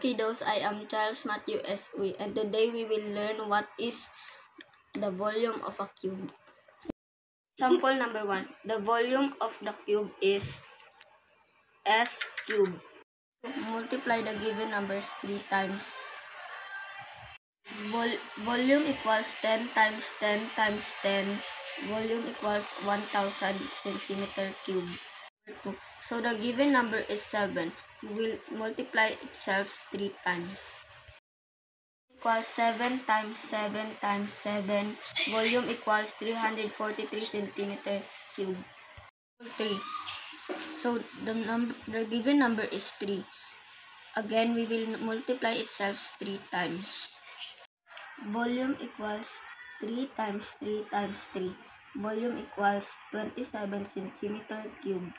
kiddos, I am Charles Matthew S. Uy, and today we will learn what is the volume of a cube. Sample number 1. The volume of the cube is S cube. Multiply the given numbers 3 times. Volume equals 10 times 10 times 10. Volume equals 1000 centimeter cube. So the given number is 7. We will multiply itself 3 times. Equals 7 times 7 times 7. Volume equals 343 centimeter cube. 3. So the given number is 3. Again, we will multiply itself 3 times. Volume equals 3 times 3 times 3. Volume equals 27 centimeter cube.